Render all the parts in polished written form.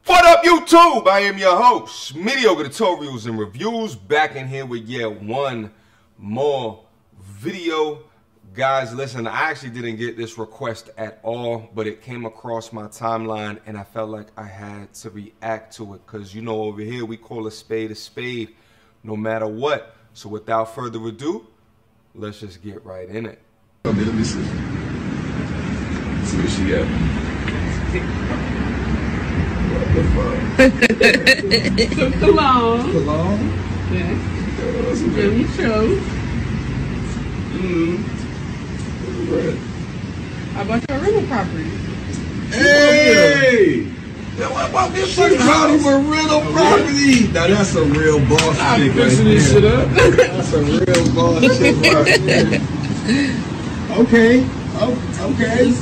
What up, YouTube? I am your host, Mediocre Tutorials and Reviews, back in here with yet one more video. Guys, listen, I actually didn't get this request at all, but it came across my timeline and I felt like I had to react to it because, you know, over here we call a spade no matter what. So without further ado, let's just get right in it. Let me see. See what she got. Some cologne. Cologne? Yes. That's okay. Jimmy chose. I bought your rental property. Hey! What about this fucking house for rental property? Now that's a real boss chick right there. This shit up. That's a real boss chick right there. Okay. Oh, okay.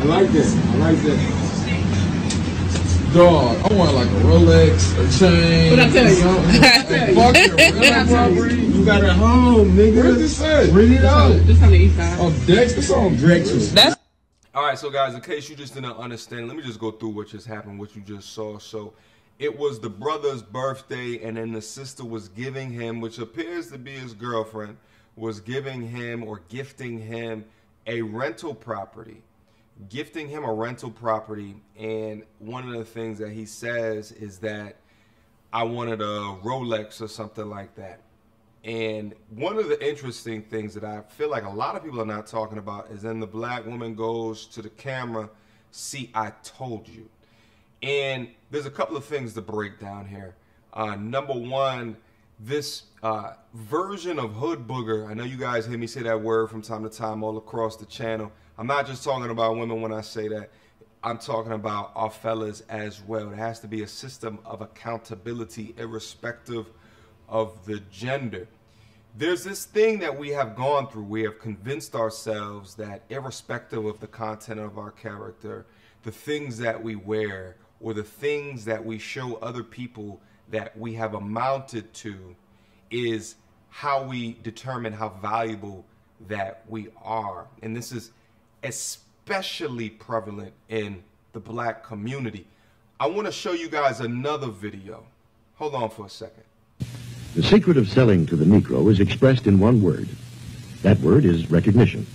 I like that. I like that. Dog, I want like a Rolex, a chain. What I tell you? Fuck your rental property. You got it home, nigga. Where's this at? Read it out. Just on the east side. Oh, Dex, it's on Dex. All right, so guys, in case you just didn't understand, let me just go through what just happened, what you just saw. So it was the brother's birthday, and then the sister was giving him, which appears to be his girlfriend, was giving him or gifting him a rental property. Gifting him a rental property, and one of the things that he says is that I wanted a Rolex or something like that. And one of the interesting things that I feel like a lot of people are not talking about is then the black woman goes to the camera, see, I told you. And there's a couple of things to break down here. Number one, this version of hood booger, I know you guys hear me say that word from time to time all across the channel. I'm not just talking about women when I say that. I'm talking about our fellas as well. There has to be a system of accountability irrespective of the gender. There's this thing that we have gone through. We have convinced ourselves that irrespective of the content of our character, the things that we wear or the things that we show other people that we have amounted to is how we determine how valuable that we are. And this is especially prevalent in the black community. I want to show you guys another video. Hold on for a second. The secret of selling to the Negro is expressed in one word. That word is recognition.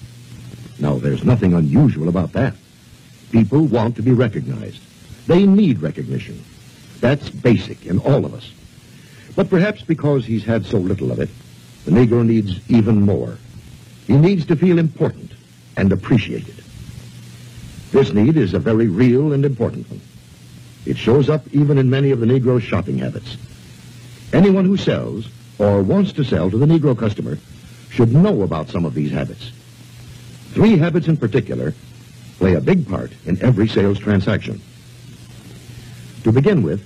Now, there's nothing unusual about that. People want to be recognized. They need recognition. That's basic in all of us. But perhaps because he's had so little of it, the Negro needs even more. He needs to feel important and appreciated. This need is a very real and important one. It shows up even in many of the Negro's shopping habits. Anyone who sells or wants to sell to the Negro customer should know about some of these habits. 3 habits in particular play a big part in every sales transaction. To begin with,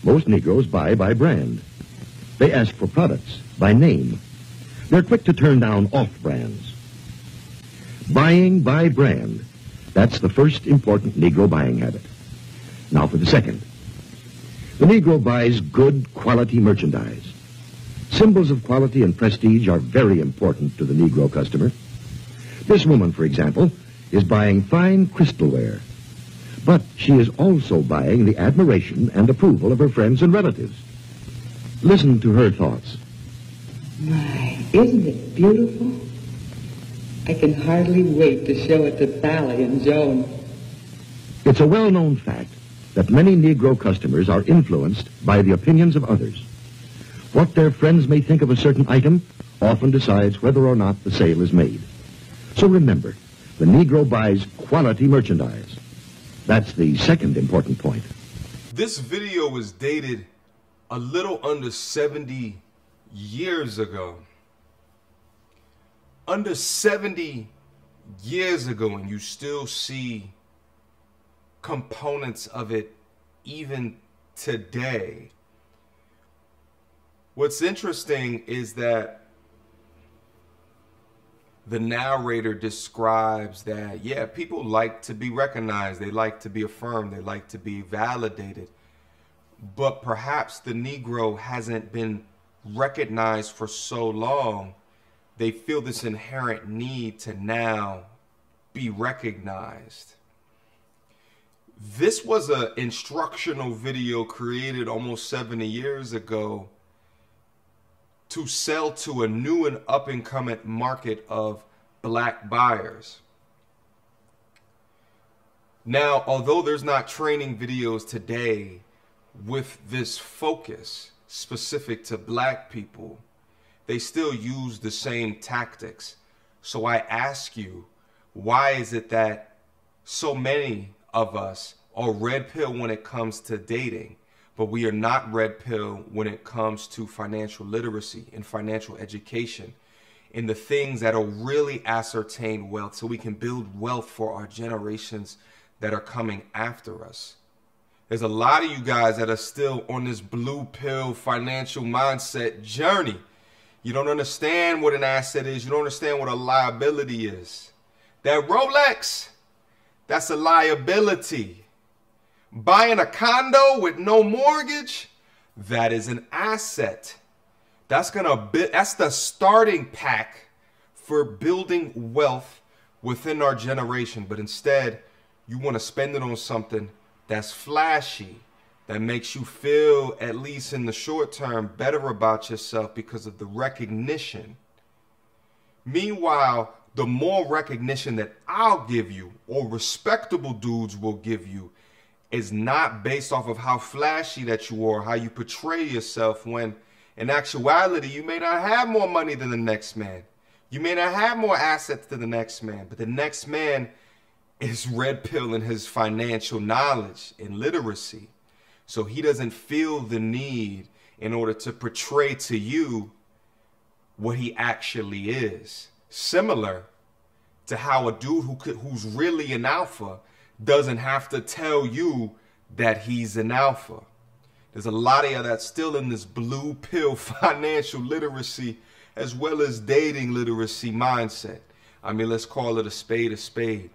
most Negroes buy by brand. They ask for products by name. They're quick to turn down off-brands. Buying by brand, that's the first important Negro buying habit. Now for the second. The Negro buys good quality merchandise. Symbols of quality and prestige are very important to the Negro customer. This woman, for example, is buying fine crystalware. But she is also buying the admiration and approval of her friends and relatives. Listen to her thoughts. My, isn't it beautiful? I can hardly wait to show it to Sally and Joan. It's a well-known fact that many Negro customers are influenced by the opinions of others. What their friends may think of a certain item often decides whether or not the sale is made. So remember, the Negro buys quality merchandise. That's the second important point. This video was dated a little under 70 years ago. Under 70 years ago, and you still see components of it even today. What's interesting is that the narrator describes that, yeah, people like to be recognized, they like to be affirmed, they like to be validated, but perhaps the Negro hasn't been recognized for so long, they feel this inherent need to now be recognized. This was an instructional video created almost 70 years ago to sell to a new and up-and-coming market of black buyers. Now, although there's not training videos today with this focus specific to black people, they still use the same tactics. So I ask you, why is it that so many of us are red pill when it comes to dating, but we are not red pill when it comes to financial literacy and financial education and the things that will really ascertain wealth so we can build wealth for our generations that are coming after us? There's a lot of you guys that are still on this blue pill financial mindset journey. You don't understand what an asset is. You don't understand what a liability is. That Rolex, that's a liability. Buying a condo with no mortgage, that is an asset. That's the starting pack for building wealth within our generation. But instead, you want to spend it on something that's flashy, that makes you feel, at least in the short term, better about yourself because of the recognition. Meanwhile, the more recognition that I'll give you, or respectable dudes will give you, is not based off of how flashy that you are, how you portray yourself, when in actuality, you may not have more money than the next man. You may not have more assets than the next man, but the next man is red pill in his financial knowledge and literacy. So he doesn't feel the need in order to portray to you what he actually is. Similar to how a dude who's really an alpha doesn't have to tell you that he's an alpha. There's a lot of you that's still in this blue pill financial literacy as well as dating literacy mindset. I mean, let's call it a spade a spade.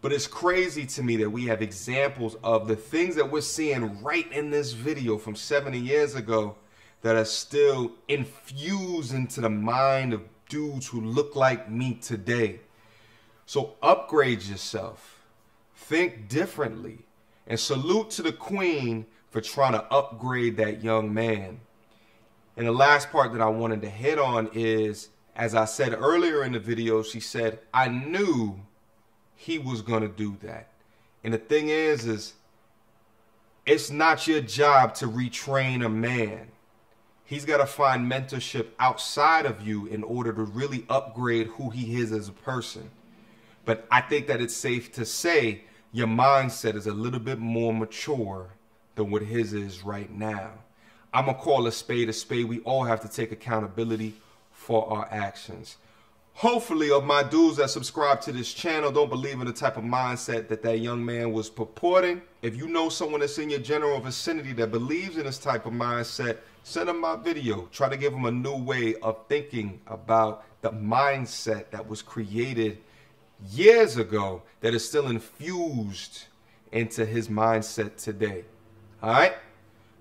But it's crazy to me that we have examples of the things that we're seeing right in this video from 70 years ago that are still infused into the mind of dudes who look like me today. So upgrade yourself. Think differently. And salute to the queen for trying to upgrade that young man. And the last part that I wanted to hit on is, as I said earlier in the video, she said, I knew he was going to do that. And the thing is it's not your job to retrain a man. He's got to find mentorship outside of you in order to really upgrade who he is as a person. But I think that it's safe to say your mindset is a little bit more mature than what his is right now. I'm going to call a spade a spade. We all have to take accountability for our actions. Hopefully, of my dudes that subscribe to this channel don't believe in the type of mindset that that young man was purporting. If you know someone that's in your general vicinity that believes in this type of mindset, send them my video. Try to give them a new way of thinking about the mindset that was created years ago that is still infused into his mindset today. All right?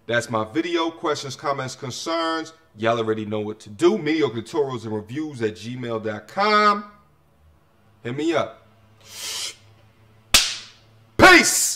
That's my video. Questions, comments, concerns. Y'all already know what to do. Mediocre tutorials and reviews at gmail.com. Hit me up. Peace!